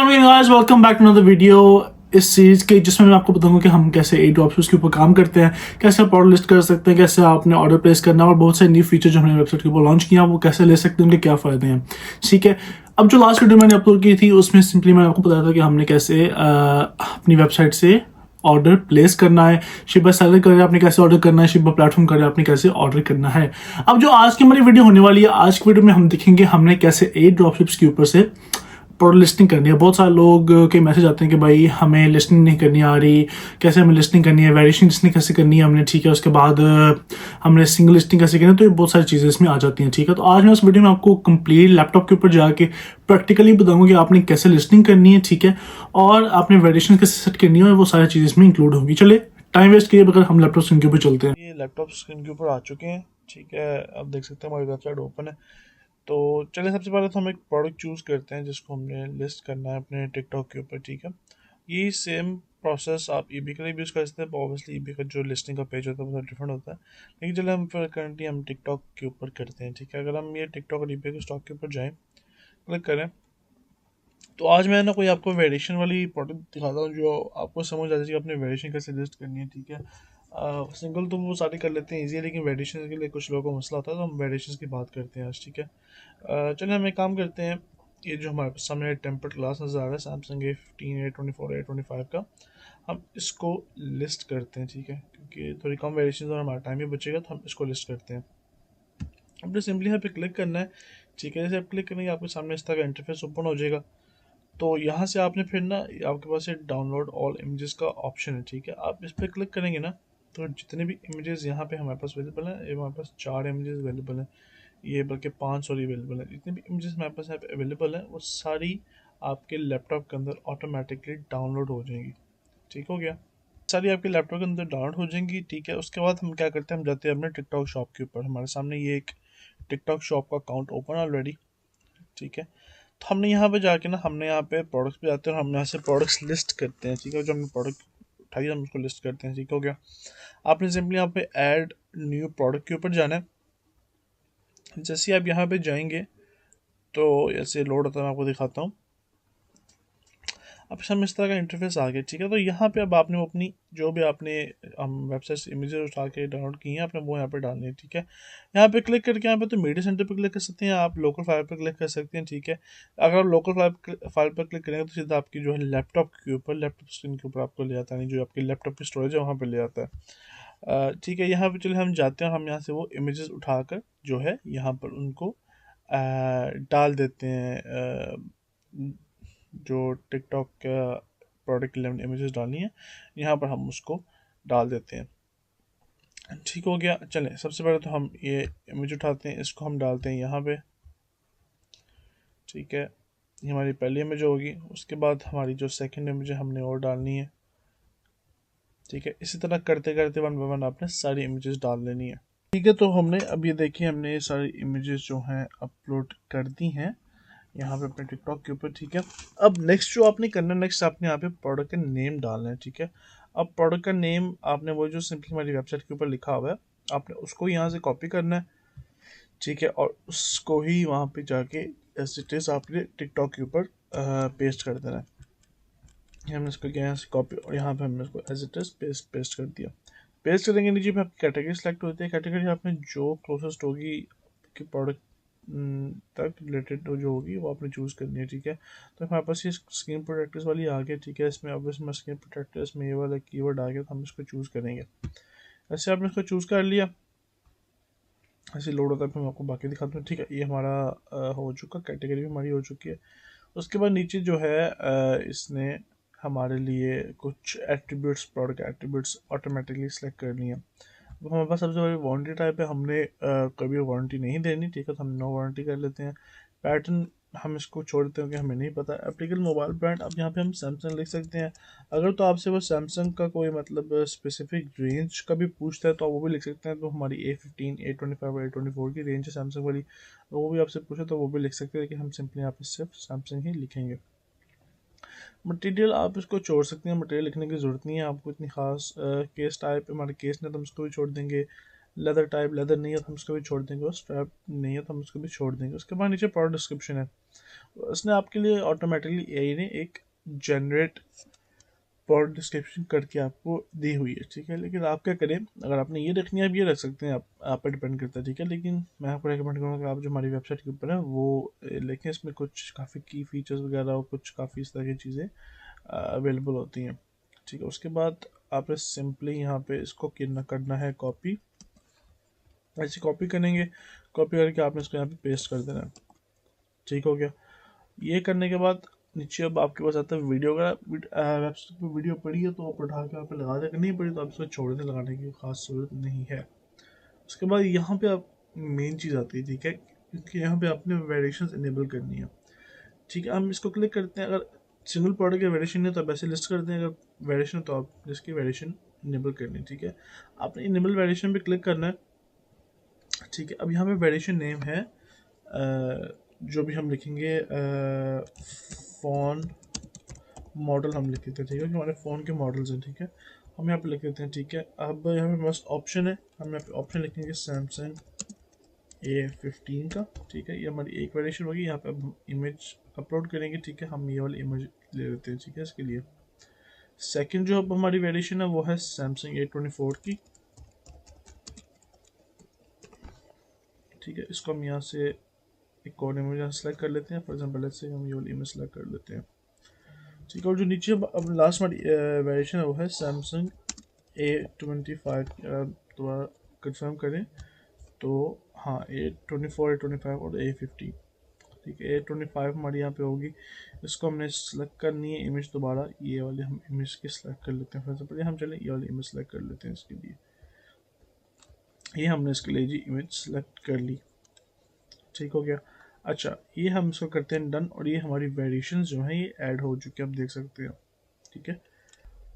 Guys welcome back to another video इस series के जिसमें मैं आपको बताऊंगा कि हम कैसे ए ड्रॉपशिप्स के ऊपर काम करते हैं, कैसे आप ऑर्डर लिस्ट कर सकते हैं, कैसे आपने ऑर्डर प्लेस करना है और बहुत सारे न्यू फीचर जो हमने वेबसाइट के ऊपर लॉन्च किया वो कैसे ले सकते हैं, उनके क्या फ़ायदे हैं। ठीक है, अब जो लास्ट वीडियो मैंने अपलोड की थी उसमें सिंपली मैंने आपको बताया था कि हमने कैसे अपनी वेबसाइट से ऑर्डर प्लेस करना है, शिप बाय सेलर कर आपने कैसे ऑर्डर करना है, शिप बाय प्लेटफॉर्म कर आपने कैसे ऑर्डर करना है। अब जो आज की हमारी वीडियो होने वाली है, आज की वीडियो में हम देखेंगे हमने कैसे ए ड्रॉपशिप्स के ऊपर से प्रोडक्ट लिस्टिंग करनी है। बहुत सारे लोग के मैसेज आते हैं कि भाई हमें लिस्टिंग नहीं करनी आ रही, कैसे हमें लिस्टिंग करनी है, वेरिएशन लिस्टिंग कैसे करनी है हमने, ठीक है, उसके बाद हमने सिंगल लिस्टिंग कैसे करनी है। तो ये बहुत सारी चीज़ें इसमें आ जाती हैं। ठीक है, तो आज मैं इस वीडियो में आपको कंप्लीट लैपटॉप के ऊपर जाके प्रैक्टिकली बताऊंगा कि आपने कैसे लिस्टिंग करनी है, ठीक है, और आपने वेरिएशन कैसे सेट करनी है, और वो सारी चीज़ें इसमें इंक्लूड होंगी। चलिए टाइम वेस्ट किए बगैर हम लैपटॉप स्क्रीन के ऊपर चलते हैं। ये लैपटॉप स्क्रीन के ऊपर आ चुके हैं। ठीक है, आप देख सकते हैं हमारी वेबसाइट ओपन है। तो चलिए सबसे पहले तो हम एक प्रोडक्ट चूज़ करते हैं जिसको हमने लिस्ट करना है अपने टिकटॉक के ऊपर। ठीक है, ये सेम प्रोसेस आप ईबी के लिए भी यूज़ कर सकते हैं। ऑब्वियसली ईबी का जो लिस्टिंग का पेज होता है वो डिफरेंट होता है, लेकिन चलिए हम फिर करंटली हम टिकटॉक के ऊपर करते हैं। ठीक है, अगर हम ये टिकटॉक और ईबी के स्टॉक के ऊपर जाएँ, क्लिक करें, तो आज मैं ना कोई आपको वेरिएशन वाली प्रोडक्ट दिखाता हूँ जो आपको समझ आ जाएगी कि आपने वेरिएशन कैसे लिस्ट करनी है। ठीक है, सिंगल तो वो सारी कर लेते हैं इजी है, लेकिन वेरिएशन के लिए कुछ लोगों को मसला होता है, तो हम वेरिएशन की बात करते हैं आज। ठीक है, चलिए हम एक काम करते हैं। ये जो हमारे सामने टेम्पर्ड ग्लास नज़र आ रहा है सैमसंग A15 A24 A25 का, हम इसको लिस्ट करते हैं। ठीक है, क्योंकि थोड़ी कम वेरिएशन और हमारा टाइम भी बचेगा, तो हम इसको लिस्ट करते हैं। अपने सिंपली यहाँ पे क्लिक करना है। ठीक है, जैसे आप क्लिक करेंगे आपके सामने इस तरह का इंटरफेस ओपन हो जाएगा। तो यहाँ से आपने फिर ना आपके पास एक डाउनलोड ऑल इमेजेस का ऑप्शन है। ठीक है, आप इस पर क्लिक करेंगे ना, तो जितने भी इमेजेस यहाँ पे हमारे पास अवेलेबल हैं, ये हमारे पास 4 इमेजेस अवेलेबल हैं, ये बल्कि 5 सॉरी अवेलेबल है। जितने भी इमेजेस हमारे पास अवेलेबल हैं वो सारी आपके लैपटॉप के अंदर ऑटोमेटिकली डाउनलोड हो जाएंगी। ठीक हो गया, सारी आपके लैपटॉप के अंदर डाउनलोड हो जाएंगी। ठीक है, उसके बाद हम क्या करते हैं, हम जाते हैं अपने टिकटॉक शॉप के ऊपर। हमारे सामने ये एक टिकटॉक शॉप का अकाउंट ओपन ऑलरेडी। ठीक है, तो हमने यहाँ पे जाके ना, हमने यहाँ पे प्रोडक्ट्स पे जाते हैं और हम यहाँ से प्रोडक्ट्स लिस्ट करते हैं। ठीक है, जो हमने प्रोडक्ट उठाई हम उसको लिस्ट करते हैं। ठीक हो गया, आपने सिंपली यहाँ पे ऐड न्यू प्रोडक्ट के ऊपर जाना है। जैसे आप यहाँ पे जाएंगे तो ऐसे लोड होता है, मैं आपको दिखाता हूँ। अब हम इस तरह का इंटरफेस आ गया। ठीक है, तो यहाँ पे अब आपने वो अपनी जो भी आपने हम वेबसाइट से इमेजेस उठा के डाउनलोड की हैं आपने वो यहाँ पे डालनी है। ठीक है, यहाँ पे क्लिक करके यहाँ पे तो मीडिया सेंटर पे क्लिक कर सकते हैं, आप लोकल फाइल पर क्लिक कर सकते हैं। ठीक है, अगर आप लोकल फाइल पर क्लिक करेंगे तो सीधा आपकी जो है लैपटॉप के ऊपर, लैपटॉप स्क्रीन के ऊपर आपको ले आता है, जो आपकी लैपटॉप की स्टोरेज है वहाँ पर ले आता है। ठीक है, यहाँ पे चलिए हम जाते हैं, हम यहाँ से वो इमेजेस उठाकर जो है यहाँ पर उनको डाल देते हैं। जो टिकटॉक का प्रोडक्ट 11 इमेजेस डालनी है यहाँ पर हम उसको डाल देते हैं। ठीक हो गया, चलें सबसे पहले तो हम ये इमेज उठाते हैं, इसको हम डालते हैं यहाँ पे। ठीक है, ये हमारी पहली इमेज होगी। उसके बाद हमारी जो सेकंड इमेज है हमने और डालनी है। ठीक है, इसी तरह करते करते वन बाय वन आपने सारी इमेजेस डाल लेनी है। ठीक है, तो हमने अब ये देखिए हमने ये सारी इमेजेस जो हैं अपलोड कर दी हैं यहाँ पे अपने टिकटॉक के ऊपर। ठीक है, अब नेक्स्ट जो आपने करना है, नेक्स्ट आपने यहाँ पे प्रोडक्ट का नेम डालना है। ठीक है, अब प्रोडक्ट का नेम आपने वो जो सिंपली हमारी वेबसाइट के ऊपर लिखा हुआ है आपने उसको यहाँ से कॉपी करना है। ठीक है, और उसको ही वहाँ पे जाके एज इट इज़ आपने टिकटॉक के ऊपर पेस्ट कर देना है। हमने इसको किया यहाँ से कॉपी और यहाँ पे हमने इसको एज इट इज़ पेस्ट कर दिया। पेस्ट करेंगे नीचे में आपकी कैटेगरी सेलेक्ट होती है। कैटेगरी आपने जो क्लोजेस्ट होगी कि प्रोडक्ट तक रिलेटेड जो होगी वो आपने चूज़ करनी है। ठीक है, तो हमारे पास ये स्क्रीन प्रोटेक्टर्स वाली आ गई। ठीक है, इसमें अब इसमें स्क्रीन प्रोटेक्टर्स में ये वाला कीवर्ड आ गया, तो हम इसको चूज़ करेंगे। ऐसे आपने इसको चूज़ कर लिया, ऐसे लोड होता है, फिर मैं आपको बाकी दिखाता हूँ। ठीक है, ये हमारा हो चुका, कैटेगरी भी हमारी हो चुकी है। उसके बाद नीचे जो है इसने हमारे लिए कुछ attributes, product attributes automatically select करनी है। अब हमारे पास सबसे बड़ी वारंटी टाइप है, हमने कभी वारंटी नहीं देनी। ठीक है, तो हम नो वारंटी कर लेते हैं। पैटर्न हम इसको छोड़ देते हैं कि हमें नहीं पता। एप्लीकेबल मोबाइल ब्रांड, अब यहाँ पे हम सैमसंग लिख सकते हैं। अगर तो आपसे वो सैमसंग का कोई मतलब स्पेसिफिक रेंज का भी पूछता है तो आप वो भी लिख सकते हैं। तो हमारी A15 A25 और A24 की रेंज है सैमसंग वाली, तो वो भी आपसे पूछे तो वो भी लिख सकते हैं, लेकिन हम सिंपली यहाँ पे सिर्फ सैमसंग ही लिखेंगे। मटेरियल आप इसको छोड़ सकते हैं, मटेरियल लिखने की ज़रूरत नहीं है आपको इतनी ख़ास। केस टाइप हमारे केस ने तो हम इसको भी छोड़ देंगे। लेदर टाइप, लेदर नहीं है तो हम उसको भी छोड़ देंगे, और स्ट्रैप नहीं है तो हम उसको भी छोड़ देंगे। उसके बाद नीचे प्रोडक्ट डिस्क्रिप्शन है, उसने आपके लिए ऑटोमेटिकली एआई ने एक जनरेट प्रोडक्ट डिस्क्रिप्शन करके आपको दी हुई है, ठीक है। लेकिन आप क्या करें, अगर आपने ये रखनी है आप ये रख सकते हैं, आप पे डिपेंड करता है, ठीक है। लेकिन मैं आपको रेकमेंड करूँगा कि आप जो हमारी वेबसाइट के ऊपर है वो लेकिन इसमें कुछ काफ़ी की फीचर्स वगैरह और कुछ काफ़ी इस तरह की चीज़ें अवेलेबल होती हैं, ठीक है। उसके बाद आपने सिंपली यहाँ पे इसको करना है कॉपी। ऐसे कॉपी करेंगे, कॉपी करके आपने इसको यहाँ पे पेस्ट कर देना है, ठीक हो गया। ये करने के बाद नीचे अब आपके पास आता है वीडियो। अगर वेबसाइट पर वीडियो पड़ी है तो आप उठा के आप लगा दें, नहीं पड़ी तो आप इसको छोड़ दें, लगाने की खास ज़रूरत नहीं है। उसके बाद यहाँ पे आप मेन चीज़ आती है, ठीक है, क्योंकि यहाँ पे आपने वेरिएशन इनेबल करनी है, ठीक है। हम इसको क्लिक करते हैं, अगर सिंगल प्रोडक्ट का वेरिएशन है तो आप ऐसे लिस्ट कर दें, अगर वेरिएशन है तो आप जिसकी वेरिएशन इनेबल करनी है, ठीक है। आपने इनेबल वेरिएशन पे क्लिक करना है, ठीक है। अब यहाँ पे वेरिएशन नेम है जो भी हम लिखेंगे फ़ोन मॉडल हम लिख देते हैं, ठीक है, कि हमारे फ़ोन के मॉडल्स हैं, ठीक है। हम यहाँ पे लिख देते हैं, ठीक है। अब यहाँ पे मस्त ऑप्शन है, हम यहाँ पे ऑप्शन लिखेंगे सैमसंग A15 का, ठीक है। ये हमारी एक वेरिएशन होगी। यहाँ पे अब हम इमेज अपलोड करेंगे, ठीक है। हम ये वाली इमेज ले लेते हैं, ठीक है। इसके लिए सेकंड जो अब हमारी वेरिएशन है वो है सैमसंग A24 की, ठीक है। इसको हम यहाँ से एक और इमेज सेलेक्ट कर लेते हैं, फॉर एग्जांपल लेट्स से हम ये वाली इमेज सेलेक्ट कर लेते हैं, ठीक है। और जो नीचे अब लास्ट हमारी वेरिएशन है वो है सैमसंग A25 की। दोबारा कंफर्म करें तो हाँ, A24, A25 और A15, ठीक है। A25 हमारी यहाँ पे होगी, इसको हमने सेलेक्ट करनी है इमेज। दोबारा ये वाली हम इमेज की सेलेक्ट कर लेते हैं, फॉर एग्जांपल हम चलें ये वाली इमेज सेलेक्ट कर लेते हैं इसके लिए। ये हमने इसके लिए जी इमेज सेलेक्ट कर ली, ठीक हो गया। अच्छा, ये हम इसको करते हैं डन, और ये हमारी वेरिएशन जो है ये ऐड हो चुकी है, आप देख सकते हैं, ठीक है।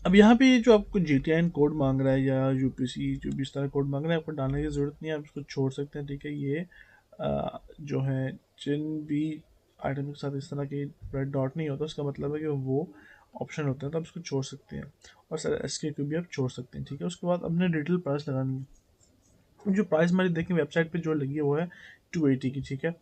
अब यहाँ पे जो आपको GTIN कोड मांग रहा है या UPC जो भी इस तरह कोड मांग रहा है, आपको डालने की ज़रूरत नहीं है, आप इसको छोड़ सकते हैं, ठीक है। ये जो है जिन भी आइटम के साथ इस तरह की रेड डॉट नहीं होता उसका मतलब है कि वो ऑप्शन होता है, तो आप इसको छोड़ सकते हैं। और सर SK भी आप छोड़ सकते हैं, ठीक है। उसके बाद अपने डिटेल प्राइस लगानी है। जो प्राइस हमारी देखें वेबसाइट पे जो लगी है वो है 280 की, ठीक है।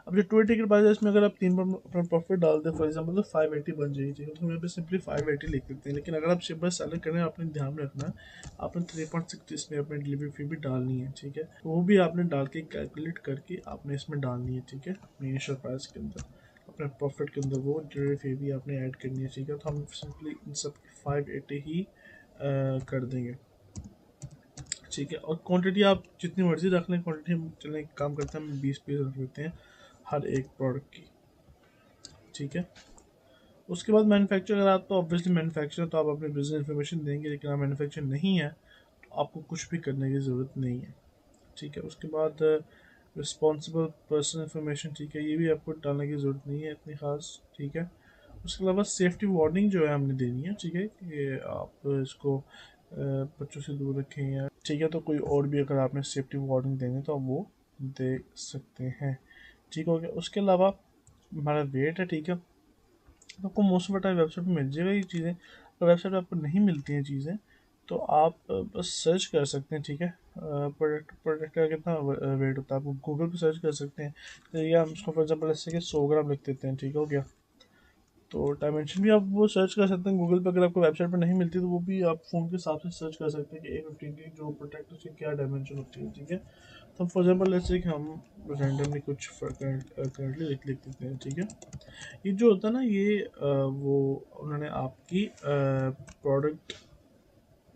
अब जो 280 के प्राइस है इसमें अगर आप 3 अपना प्रॉफिट डाल दें फॉर एग्जांपल तो 580 बन जाएगी, ठीक है। तो हम यहाँ पे सिंपली 580 लिख देते हैं। लेकिन अगर आप सिंपल सेलर करें आपने ध्यान रखना आपने 3.6 इसमें अपनी डिलीवरी फी भी डालनी है, ठीक है। तो वो भी आपने डाल के कैलकुलेट करके आपने इसमें डालनी है, ठीक है, अपनी इनिशियल प्राइस के अंदर, अपने प्रॉफिट के अंदर वो डिलीवरी फी भी आपने ऐड करनी है, ठीक है। तो हम सिंपली इन सब 580 ही कर देंगे, ठीक है। और क्वांटिटी आप जितनी मर्जी रख लें, क्वांटिटी हम चलें एक काम करते हैं, हम 20 पीस रख लेते हैं हर एक प्रोडक्ट की, ठीक है। उसके बाद मैन्युफैक्चर, अगर आप तो ऑब्वियसली मैन्युफैक्चर तो आप अपने बिजनेस इन्फॉर्मेशन देंगे, लेकिन आप मैन्युफैक्चर नहीं है तो आपको कुछ भी करने की ज़रूरत नहीं है, ठीक है। उसके बाद रिस्पॉन्सिबल पर्सन इन्फॉर्मेशन, ठीक है, ये भी आपको डालने की ज़रूरत नहीं है इतनी ख़ास, ठीक है। उसके अलावा सेफ्टी वार्निंग जो है हमने देनी है, ठीक है, कि आप इसको बच्चों से दूर रखें या, ठीक है। तो कोई और भी अगर आपने सेफ्टी वार्निंग देनी है तो आप वो दे सकते हैं, ठीक हो गया। उसके अलावा हमारा वेट है, ठीक है। आपको most of the time website पर मिल जाएगा ये चीज़ें। अगर वेबसाइट पर आपको नहीं मिलती हैं चीज़ें तो आप बस सर्च कर सकते हैं, ठीक है। प्रोडक्ट का कितना वेट होता है आप गूगल पे सर्च कर सकते हैं, तो या हम उसको फॉर एग्जाम्पल ऐसे कि 100 ग्राम लिख देते हैं, ठीक हो गया। तो डायमेंशन भी आप वो सर्च कर सकते हैं गूगल पे, अगर आपको वेबसाइट पर नहीं मिलती तो वो भी आप फ़ोन के हिसाब से सर्च कर सकते हैं कि A15 की जो प्रोडक्ट उसकी क्या डायमेंशन होती है, ठीक है। तो फॉर एग्जाम्पल ऐसे कि हम रैंडमली कुछ करंटली लिख देते हैं, ठीक है। ये जो होता है ना ये वो उन्होंने आपकी प्रोडक्ट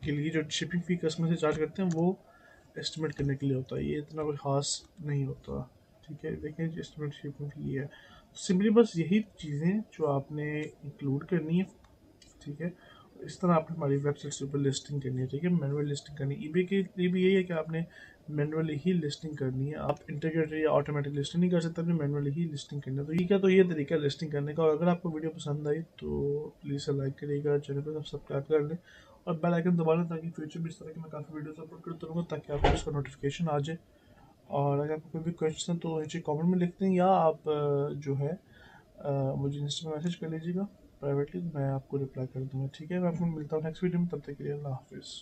के लिए जो शिपिंग फ़ी कस्टमर से चार्ज करते हैं वो एस्टिमेट करने के लिए होता है, ये इतना कोई ख़ास नहीं होता, ठीक है। लेकिन एस्टिमेट शिपिंग फ़ी है सिंपली बस यही चीज़ें जो आपने इंक्लूड करनी है, ठीक है। इस तरह आपने हमारी वेबसाइट से ऊपर लिस्टिंग करनी है, ठीक है, मैनुअल लिस्टिंग करनी है। ईबे के लिए भी यही है कि आपने मैनुअली ही लिस्टिंग करनी है, आप इंटीग्रेटेड या ऑटोमेटिक लिस्टिंग नहीं कर सकते, आपने मैनुअली ही लिस्टिंग करनी है। तो ठीक है, तो ये तरीका है लिस्टिंग करने का। और अगर आपको वीडियो पसंद आई तो प्लीज़ लाइक करिएगा, चैनल को सब्सक्राइब कर लें और बेल आइकन दबा लें ताकि फ्यूचर में इस तरह की मैं काफ़ी वीडियोस अपलोड करता रहूँगा, ताकि आपको इसका नोटिफिकेशन आ जाए। और अगर आपको कोई भी क्वेश्चन तो नीचे कमेंट में लिखते हैं, या आप जो है मुझे इंस्टा में मैसेज कर लीजिएगा प्राइवेटली, तो मैं आपको रिप्लाई कर दूँगा, ठीक है। मैं आपको मिलता हूँ नेक्स्ट वीडियो में, तब तक के लिए अल्लाह हाफिज़।